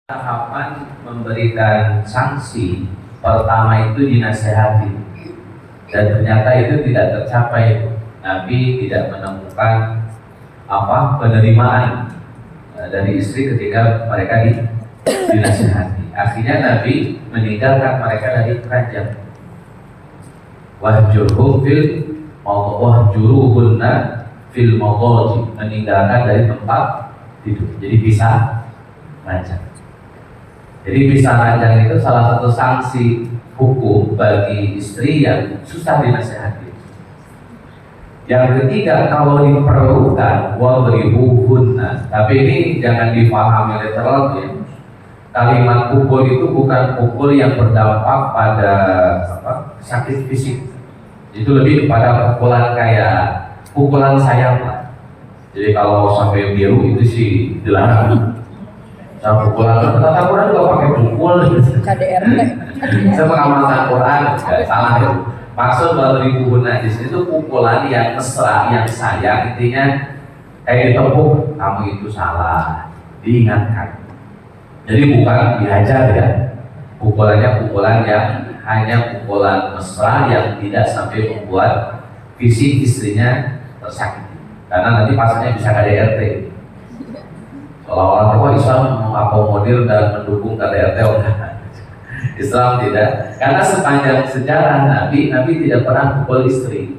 Tahapan memberikan sanksi pertama itu dinasehati, dan ternyata itu tidak tercapai. Nabi tidak menemukan penerimaan dari istri ketika mereka dinasehati. Akhirnya Nabi meninggalkan mereka dari kerajaan. Wahjuruhunna fil mawdaji, meninggalkan dari tempat tidur. Jadi pisah ranjang. Jadi pisah ranjang itu salah satu sanksi hukum bagi istri yang susah dinasehati. Yang ketiga, kalau diperlukan wadribuhunna, tapi ini jangan difahami literal ya. Kalimat pukul itu bukan pukul yang berdampak pada sakit fisik. Itu lebih kepada pukulan kayak pukulan sayang lah. Jadi kalau sampai biru itu sih dilarang. Pukulan Quran juga pakai pukul. KDRT. Saya mengamalkan Quran, salah itu. Maksud wadribuhunna di sini itu pukulan yang mesra, yang sayang, intinya kayak ditepuk, kamu itu salah, diingatkan. Jadi bukan dihajar ya. Pukulannya pukulan yang hanya pukulan mesra yang tidak sampai membuat fisik istrinya tersakiti. Karena nanti pasalnya bisa KDRT. Seolah-olah Islam mengakomodir dan mendukung KDRT. Islam tidak, karena sepanjang sejarah Nabi tidak pernah pukul istri.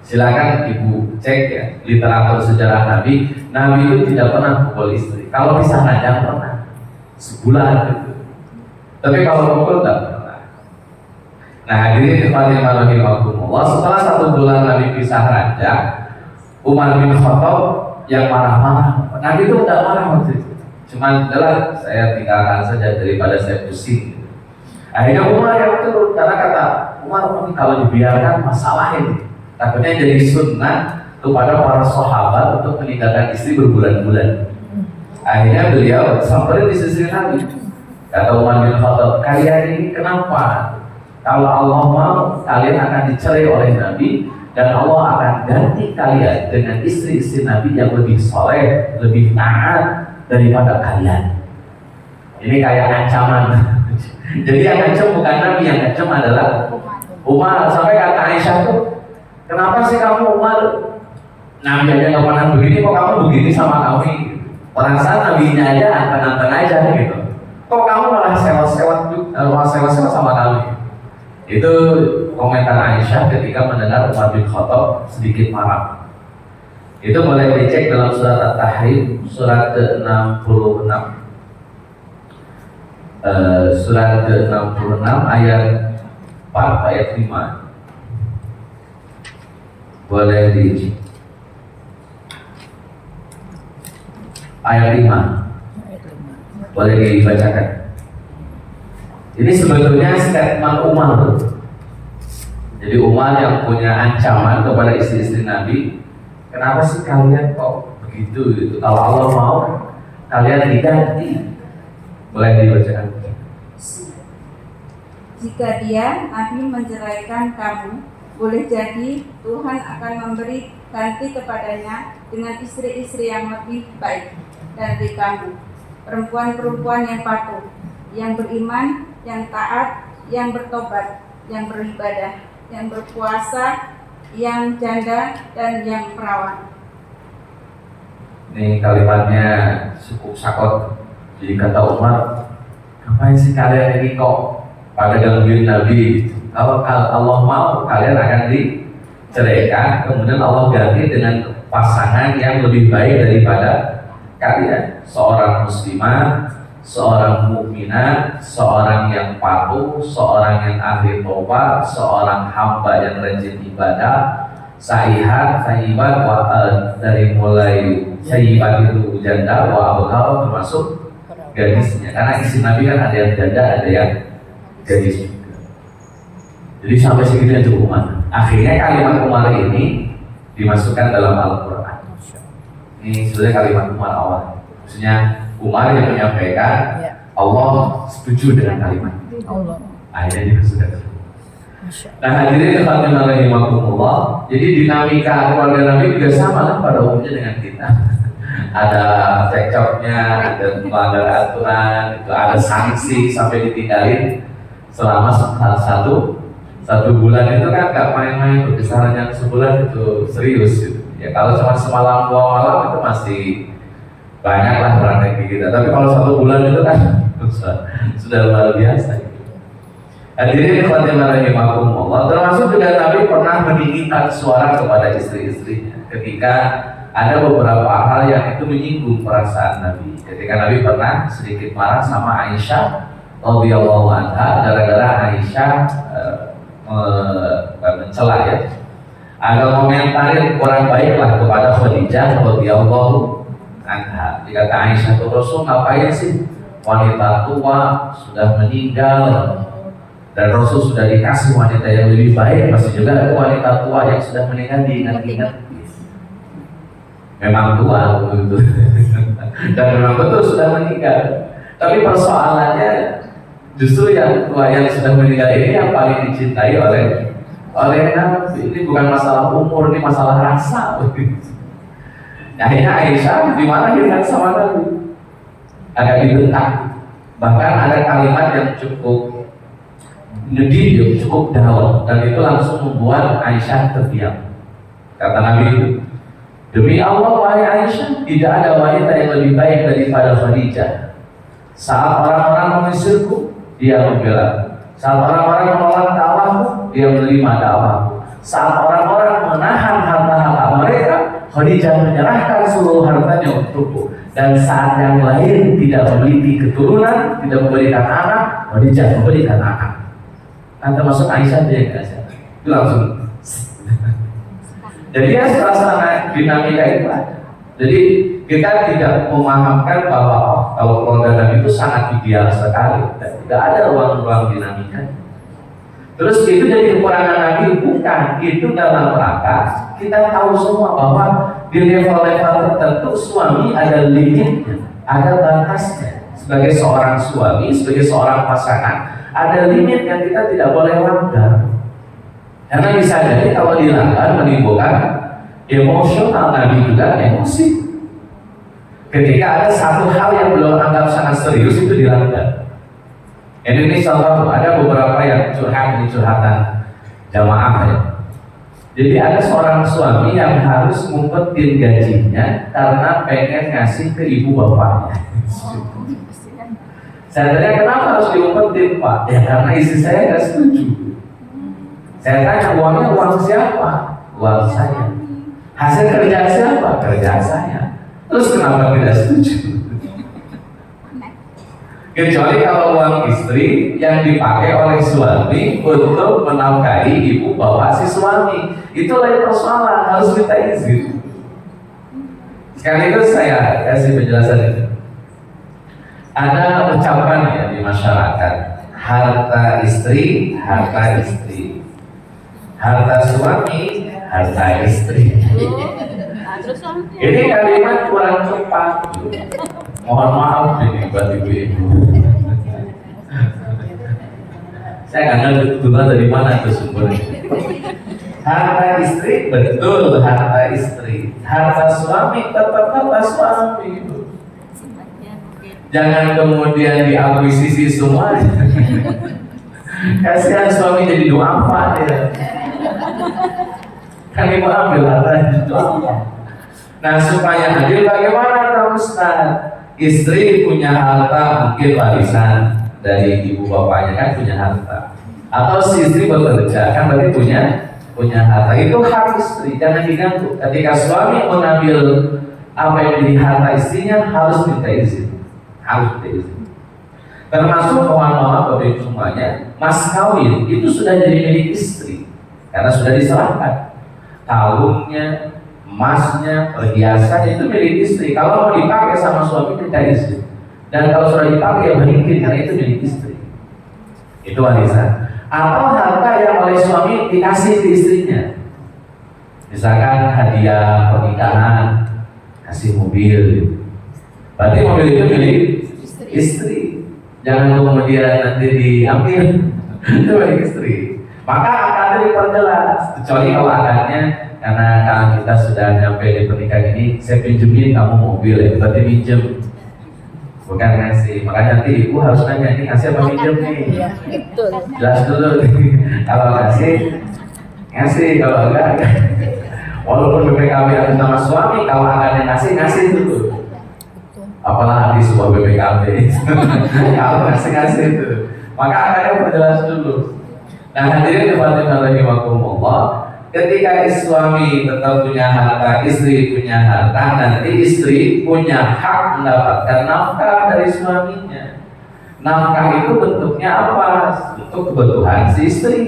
Silakan ibu cek ya literatur sejarah Nabi itu tidak pernah pukul istri. Kalau pisah ranjang pernah sebulan gitu. Tapi kalau pukul tidak pernah. Nah hadirin Fatimah rahimahumullah, setelah 1 bulan Nabi pisah ranjang, Umar bin Khattab yang marah-marah. Nabi itu tidak marah waktu itu, cuman adalah saya tinggalkan saja daripada saya pusing. Akhirnya Umar yang turun, karena kata Umar kalau dibiarkan masalah ini, takutnya jadi sunnah kepada para sahabat untuk meninggalkan istri berbulan-bulan. Akhirnya beliau samperin di sisi Nabi. Kata Umar bin Khattab, kalian ini kenapa? Kalau Allah mau, kalian akan dicerai oleh Nabi, dan Allah akan ganti kalian dengan istri-istri Nabi yang lebih soleh, lebih taat daripada kalian. Ini kayak ancaman. Jadi yang ngancam bukan Nabi, yang ngancam adalah Umar. Sampai kata Aisyah tuh, kenapa sih kamu Umar? Nabi aja nggak pernah begini, kok kamu begini sama kami? Orang sana Nabinya aja anteng-anteng aja gitu. Kok kamu malah sewa-sewa sama kami? Itu komentar Aisyah ketika mendengar Umar bin Khattab sedikit marah. Itu boleh dicek dalam surat At-Tahrim surat ke-66. Surat ke-66 ayat 4 ayat 5. Boleh dicek. Ayat 5. Boleh dibacakan. Ini sebetulnya statement Umar. Jadi Umar yang punya ancaman kepada istri-istri Nabi, kenapa sih kalian kok begitu gitu? Kalau Allah mau, kalian diganti. Boleh dibacakan. Jika dia Nabi menceraikan kamu, boleh jadi Tuhan akan memberi ganti kepadanya dengan istri-istri yang lebih baik dari kamu, perempuan-perempuan yang patuh, yang beriman, yang taat, yang bertobat, yang beribadah, yang berpuasa, yang janda, dan yang perawan. Ini kalimatnya cukup sakot. Jadi kata Umar, ngapain sih kalian ini kok pada gangguin Nabi? Kalau Allah mau, kalian akan diceraikan, kemudian Allah ganti dengan pasangan yang lebih baik daripada kalian. Seorang muslimah, seorang mukminah, seorang yang patuh, seorang yang ahli tobat, seorang hamba yang rajin ibadah, sahihat, sahibat, dari mulai sahibat itu janda, abghar termasuk gadisnya. Karena istri Nabi kan ada yang janda, ada yang gadis juga. Jadi sampai segitu yang cukup Umar. Akhirnya kalimat Umar ini dimasukkan dalam Al-Quran. Ini sebenarnya kalimat Umar awal. Maksudnya Umar yang menyampaikan, Allah setuju dengan kalimat Allah. Akhirnya sudah tersebut. Nah hadirin Fatimah rahimahumullah, jadi dinamika keluarga Nabi juga sama lah pada umumnya dengan kita. ada cekcoknya, ada melanggar aturan, itu ada sanksi sampai ditinggalin selama satu bulan. Itu kan nggak main-main, besarannya sebulan itu serius gitu. Ya kalau cuma semalam 2 malam itu masih banyak lah praktek kita, tapi kalau 1 bulan itu kan sudah luar biasa gitu. Hadirin khadimin rahimakumullah, termasuk juga Nabi pernah meninggikan suara kepada istri-istrinya ketika ada beberapa hal yang itu menyinggung perasaan Nabi. Ketika Nabi pernah sedikit marah sama Aisyah radhiyallahu anha gara-gara Aisyah mencela ya, ada komentarin kurang baik lah kepada Khadijah radhiyallahu anha. Dikata Aisyah tuh, Rasul ngapain sih wanita tua sudah meninggal dan Rasul sudah dikasih wanita yang lebih baik, masih juga ada wanita tua yang sudah meninggal diingat-ingat. Memang tua begitu dan memang betul sudah meninggal, tapi persoalannya justru yang tua yang sudah meninggal ini yang paling dicintai oleh Nabi. Ini bukan masalah umur, ini masalah rasa begitu. Akhirnya Aisyah dimarahin kan sama Nabi, agak dibentak. Bahkan ada kalimat yang cukup ngedih, cukup dalam, dan itu langsung membuat Aisyah terdiam. Kata Nabi, demi Allah wahai Aisyah, tidak ada wanita yang lebih baik daripada Khadijah. Saat orang-orang mengusirku, dia membela. Saat orang-orang menolak dakwahku, dia menerima dakwahku. Saat orang-orang menahan harta-harta mereka, Khadijah menyerahkan seluruh hartanya untukku. Dan saat yang lain tidak memiliki keturunan, tidak memberikan anak, Khadijah memberikan anak. Kan termasuk Aisyah dia yang kasih. Itu langsung. Jadi ya suasana dinamika itu ada. Jadi kita tidak memahamkan bahwa kalau keluarga Nabi itu sangat ideal sekali, dan tidak ada ruang-ruang dinamika. Terus itu jadi kekurangan Nabi, bukan, itu dalam rangka kita tahu semua bahwa di level-level tertentu suami ada limitnya, ada batasnya. Sebagai seorang suami, sebagai seorang pasangan, ada limit yang kita tidak boleh langgar. Karena bisa jadi kalau dilanggar menimbulkan emosional, Nabi juga emosi. Ketika ada satu hal yang belum anggap sangat serius itu dilanggar. Ini contoh, ada beberapa yang curhat di curhatan jamaah ya. Jadi ada seorang suami yang harus ngumpetin gajinya karena pengen ngasih ke ibu bapaknya. Saya tanya kenapa harus diumpetin Pak? Ya karena istri saya nggak setuju. Saya tanya uangnya uang siapa? Uang saya. Hasil kerja siapa? Kerja saya. Terus kenapa tidak setuju? Kecuali kalau uang istri yang dipakai oleh suami untuk menafkahi ibu bapak si suami, itu lain persoalan, harus minta izin. Sekaligus saya kasih penjelasan ini. Ada ucapan ya di masyarakat, harta istri, harta istri, harta suami, harta istri. Ini kalimat kurang tepat. Mohon maaf ini buat ibu-ibu. Saya nggak ngerti betul dari mana itu sumbernya. Harta istri betul harta istri, harta suami tetap harta suami. Jangan kemudian diakuisisi semuanya. Kasihan suami jadi duafa ya. Kan ibu ambil harta duafa. Nah supaya adil bagaimana Pak Ustaz? Istri punya harta mungkin warisan dari ibu bapaknya kan punya harta, atau si istri bekerja kan berarti punya harta, itu hak istri, jangan diganggu. Ketika suami mengambil apa yang menjadi harta istrinya harus minta izin, termasuk mohon bagi semuanya, mas kawin itu sudah jadi milik istri karena sudah diserahkan kalungnya, emasnya, perhiasannya itu milik istri. Kalau mau dipakai sama suami minta izin. Dan kalau sudah dipakai ya balikin karena itu milik istri. Itu warisan. Atau harta yang oleh suami dikasih ke istrinya. Misalkan hadiah pernikahan, kasih mobil. Berarti mobil itu milik istri. Jangan kemudian nanti diambil. Itu milik istri. Maka akadnya diperjelas. Kecuali kalau akadnya karena kalau kita sudah nyampe di pernikahan ini, saya pinjemin kamu mobil ya, berarti minjem, bukan ngasih. Makanya nanti ibu harus nanya, ini ngasih apa minjem nih? Iya, betul. Jelas dulu. Kalau ngasih, kalau enggak. Walaupun BPKB atas nama suami, kalau akan yang ngasih dulu. Apalagi sebuah BPKB. Kalau ngasih itu, maka akannya perjelas dulu. Nah, hadirin jemaah rahimakumullah, ketika suami tetap punya harta, istri punya harta, nanti istri punya hak mendapatkan nafkah dari suaminya. Nafkah itu bentuknya apa? Untuk kebutuhan si istri.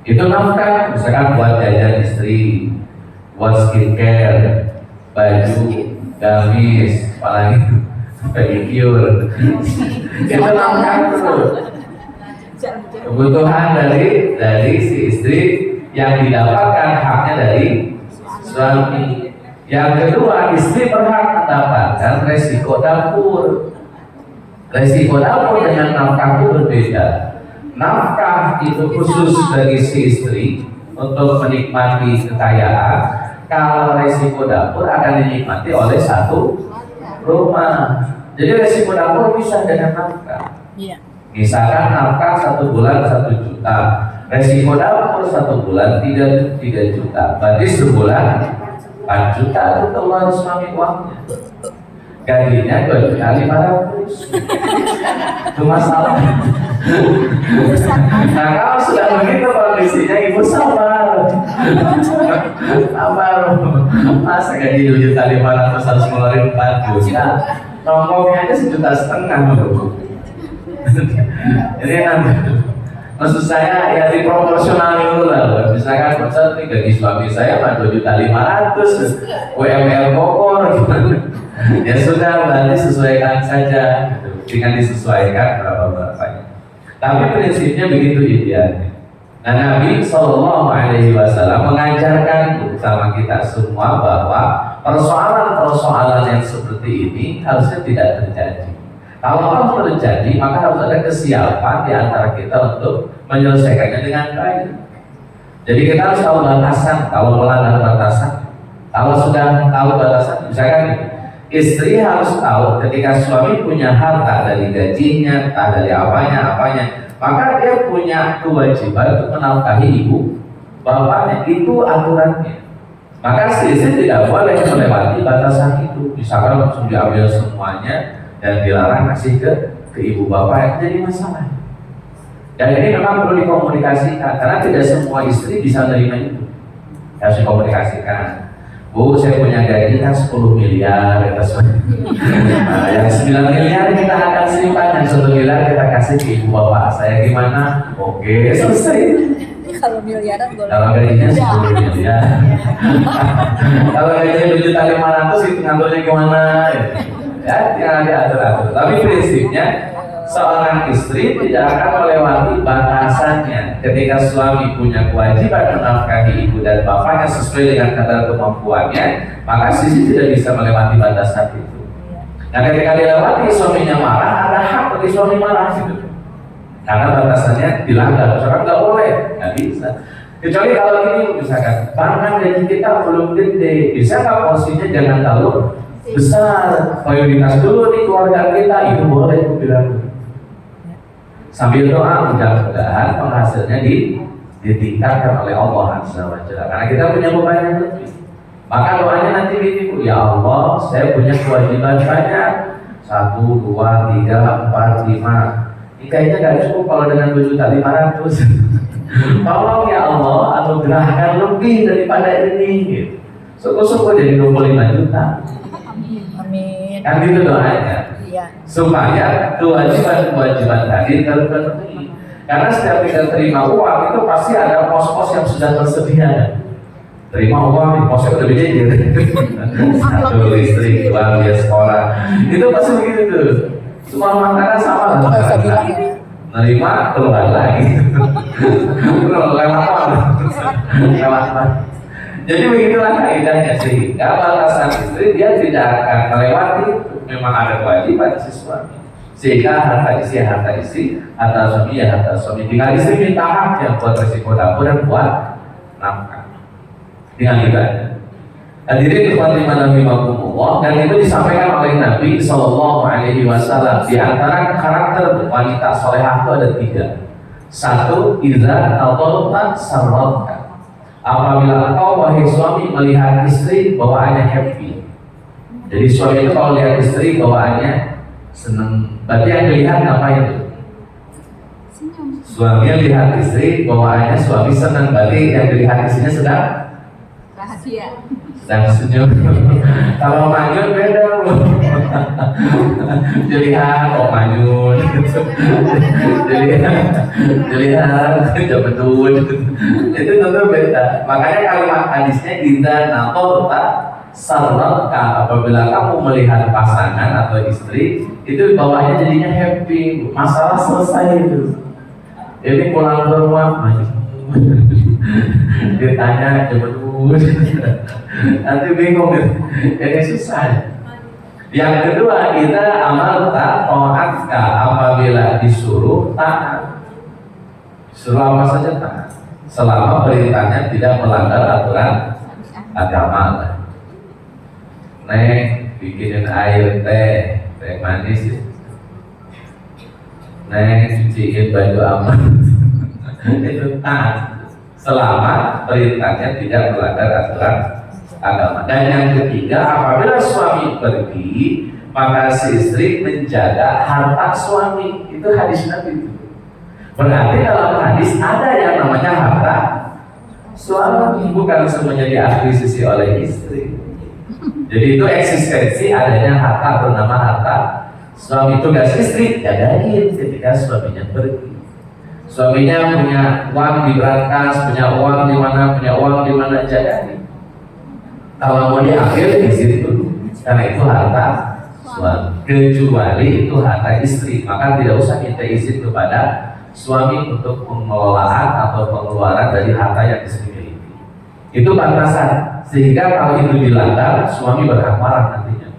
Itu nafkah, misalkan buat jajan istri, buat skincare, baju, gamis, apalagi pedicure. Itu nafkah itu. Kebutuhan dari si istri yang didapatkan haknya dari suami. Yang kedua, istri berhak mendapatkan resiko dapur. Resiko dapur dengan nafkah itu berbeda. Nafkah itu khusus bagi si istri untuk menikmati kekayaan. Kalau resiko dapur akan dinikmati oleh satu rumah. Jadi resiko dapur bisa dengan nafkah. Iya. Misalkan nafkah 1 bulan 1 juta, resiko dapur 1 bulan 3 juta, berarti sebulan 4 juta itu keluar suami uangnya. Gajinya 2.500.000. Itu masalah. Nah, kalau sudah begitu kondisinya, ibu sabar. Masa gaji 2.500.000 harus ngeluarin 4 juta? Nongkrongnya aja 1,5 juta. Jadi nanti maksud saya ya diproporsional dulu lah. Misalkan misal nih gaji suami saya 2.500.000, UMR Bogor gimana? Ya sudah, berarti sesuaikan saja, dengan disesuaikan berapa-berapanya. Tapi prinsipnya begitu idealnya. Nah, Nabi SAW mengajarkan sama kita semua bahwa persoalan-persoalan yang seperti ini harusnya tidak terjadi. Kalau terjadi, maka harus ada kesiapan di antara kita untuk menyelesaikannya dengan baik. Jadi kita harus tahu batasan. Kalau melanggar batasan, kalau sudah tahu batasan, misalkan istri harus tahu ketika suami punya harta dari gajinya, dari apanya, maka dia punya kewajiban untuk menafkahi ibu bapaknya. Itu aturannya. Maka istri tidak boleh melewati batasan itu. Misalkan langsung diambil semuanya dan dilarang kasih ke ibu bapak, yang jadi masalah. Dan ini memang perlu dikomunikasikan, karena tidak semua istri bisa menerima itu. Harus dikomunikasikan. Bu, saya punya gaji kan 10 miliar, nah, yang 9 miliar kita akan simpan, yang 1 miliar kita kasih ke ibu bapak saya. Gimana? Oke, selesai. Kalau miliaran boleh. Kalau gajinya 10 miliar. Kalau gajinya 2.500.000 itu ngaturnya gimana? Ya, yang diatur-atur. Tapi prinsipnya seorang istri tidak akan melewati batasannya. Ketika suami punya kewajiban menafkahi ibu dan bapaknya sesuai dengan kadar kemampuannya, maka sisi tidak bisa melewati batasan itu. Nah, ketika dilewati suaminya marah, ada hak bagi suami marah gitu. Karena batasannya dilanggar, misalkan nggak boleh, nggak bisa. Kecuali kalau ini misalkan, bahkan gaji kita belum gede, bisa nggak porsinya jangan terlalu besar, prioritas dulu nih keluarga kita, itu boleh aku bilang. Sambil doa mudah-mudahan penghasilnya ditingkatkan oleh Allah SWT, karena kita punya beban yang lebih. Maka doanya nanti gini Bu, ya Allah, saya punya kewajiban banyak, 1, 2, 3, 4, 5. Ini kayaknya gak cukup kalau dengan 2.500.000. Tolong ya Allah, anugerahkan lebih daripada ini gitu. Syukur-syukur jadi 25 juta. Amin. Kan gitu doanya. Iya. Supaya kewajiban tadi terpenuhi. Karena setiap kita terima uang itu pasti ada pos-pos yang sudah tersedia. Terima uang di posnya udah beda. Satu listrik, 2 biaya sekolah. Itu pasti begitu tuh. Semua rumah tangga sama lah. Nggak usah bilang ya. Nerima keluar lagi. Lewat. Jadi begitulah kaidahnya, sehingga batasan istri dia tidak akan melewati. Memang ada kewajiban si suami, sehingga harta istri, harta suami ya harta suami. Tinggal istri minta hak yang buat resiko dapur dan buat nafkah. dengan ibadah. Hadirin ikhwatiman rahimakumullah, dan itu disampaikan oleh Nabi Shallallahu Alaihi Wasallam. Di antara karakter wanita solehah itu ada 3. 1, idza tadallta sarratka. Apabila engkau wahai suami melihat istri bawaannya happy. Jadi suami itu kalau lihat istri bawaannya senang. Berarti yang dilihat apa itu? Suami lihat istri bawaannya suami senang. Berarti yang dilihat istrinya sedang Rahasia. sedang senyum. Kalau manyun beda loh. Dilihat oh manyun. Dilihat jabetun. Itu tentu beda. Makanya kalimat hadisnya indah naqota sarratka, apabila kamu melihat pasangan atau istri itu bawahnya jadinya happy, masalah selesai itu. Jadi pulang ke rumah ditanya jabetun. Nanti bingung, ini susah. Yang kedua, kita amalta ta'atka, apabila disuruh taat. Suruh apa saja taat, selama perintahnya tidak melanggar aturan agama. Neng, bikinin air teh manis. Neng, cuciin baju aman. Itu taat selama perintahnya tidak melanggar aturan agama. Dan yang ketiga, apabila suami pergi, maka si istri menjaga harta suami. Itu hadis Nabi itu. Berarti dalam hadis ada yang namanya harta suami, bukan semuanya diakuisisi oleh istri. Jadi itu eksistensi adanya harta bernama harta suami. Tugas istri jagain ketika suaminya pergi. Suaminya punya uang di brankas, punya uang di mana jagain. Kalau mau diambil izin dulu, karena itu harta suami. Kecuali itu harta istri, maka tidak usah minta izin kepada suami untuk pengelolaan atau pengeluaran dari harta yang istri miliki. Itu batasan. Sehingga kalau itu dilanggar, suami berhak marah nantinya.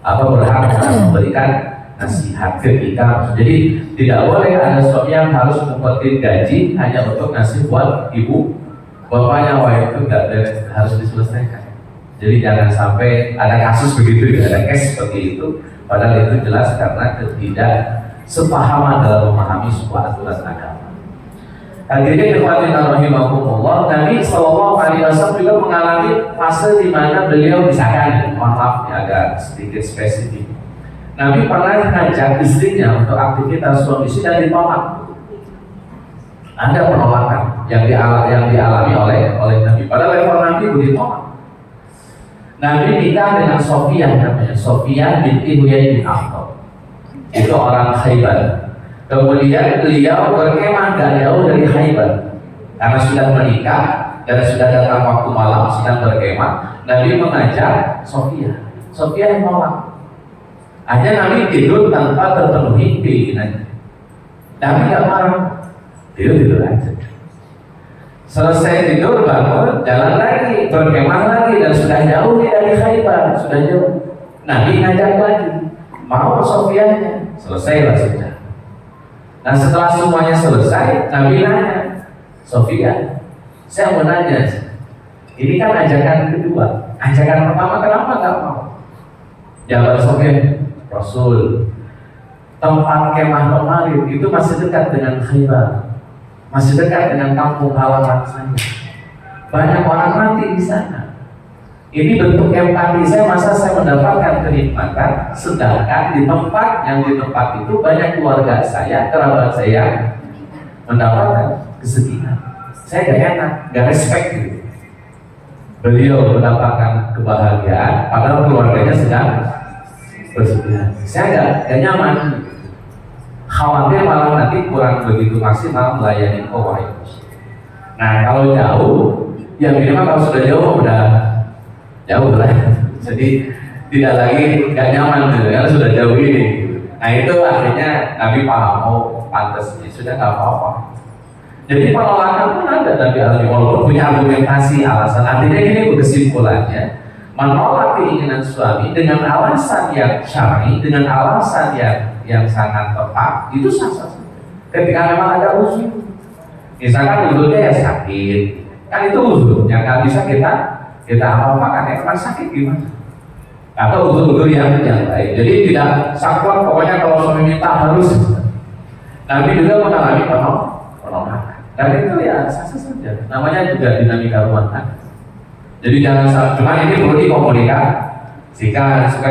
Apa berhak memberikan nasihat ketika. Jadi tidak boleh ada suami yang harus mengutip gaji hanya untuk ngasih buat ibu bapaknya. Wah, itu nggak beres, harus diselesaikan. Jadi jangan sampai ada kasus begitu, ada case seperti itu. Padahal itu jelas karena tidak sepahaman dalam memahami sebuah aturan agama. Hadirin ikhwatina rahimakumullah, Nabi Shallallahu Alaihi Wasallam juga mengalami fase di mana beliau misalkan, mohon maaf ya agak sedikit spesifik. Nabi pernah ngajak istrinya untuk aktivitas suami istri dan ditolak. Ada penolakan yang dialami oleh Nabi. Pada level Nabi ditolak. Nabi nikah dengan Sofiyah, namanya Sofiyah binti Huyai bin Akhtab. Itu orang Khaybar. Kemudian beliau berkemah gak jauh dari Khaybar. Karena sudah menikah dan sudah datang waktu malam sedang berkemah, Nabi mengajak Sofiyah. Sofiyah menolak. Hanya Nabi tidur tanpa terpenuhi keinginannya. Nabi gak marah, tidur aja. Selesai tidur bangun, jalan lagi, berkemah lagi, dan sudah jauh dari Khaybar, sudah jauh. Nabi ngajak lagi, mau Sofiyahnya, selesailah sudah. Nah setelah semuanya selesai, Nabi nanya, Sofiyah, saya mau nanya, ini kan ajakan kedua, ajakan pertama kenapa gak mau? Jawab Sofiyah, Rasul, tempat kemah kemarin itu masih dekat dengan Khaybar, masih dekat dengan kampung halaman saya. Banyak orang mati di sana. Ini bentuk empati saya, masa saya mendapatkan kenikmatan, sedangkan di tempat itu banyak keluarga saya, kerabat saya mendapatkan kesedihan. Saya gak enak, gak respect gitu. Beliau mendapatkan kebahagiaan, padahal keluarganya sedang bersedih. Saya gak nyaman. Khawatir malah nanti kurang begitu maksimal melayani wahai muslim. Nah kalau jauh, ya minimal kalau sudah jauh udah jauh lah. Jadi tidak lagi gak nyaman gitu, karena sudah jauh ini. Nah itu akhirnya Nabi paham, oh pantas ini sudah gak apa-apa. Jadi penolakan pun ada Nabi alami, walaupun punya argumentasi alasan. Artinya ini kesimpulannya, menolak keinginan suami dengan alasan yang syar'i, dengan alasan yang sangat tepat, itu sah-sah. Ketika memang ada usul, misalkan dulunya ya sakit, Kan itu uzur yang nggak bisa kita apa-apakan ya, kan sakit gimana? Atau uzur-uzur yang lain. Jadi tidak saklek pokoknya kalau suami minta harus. Nabi juga mengalami penolakan. Dan itu ya sah-sah saja. Namanya juga dinamika rumah tangga. Jadi jangan salah, cuma ini perlu dikomunikasikan supaya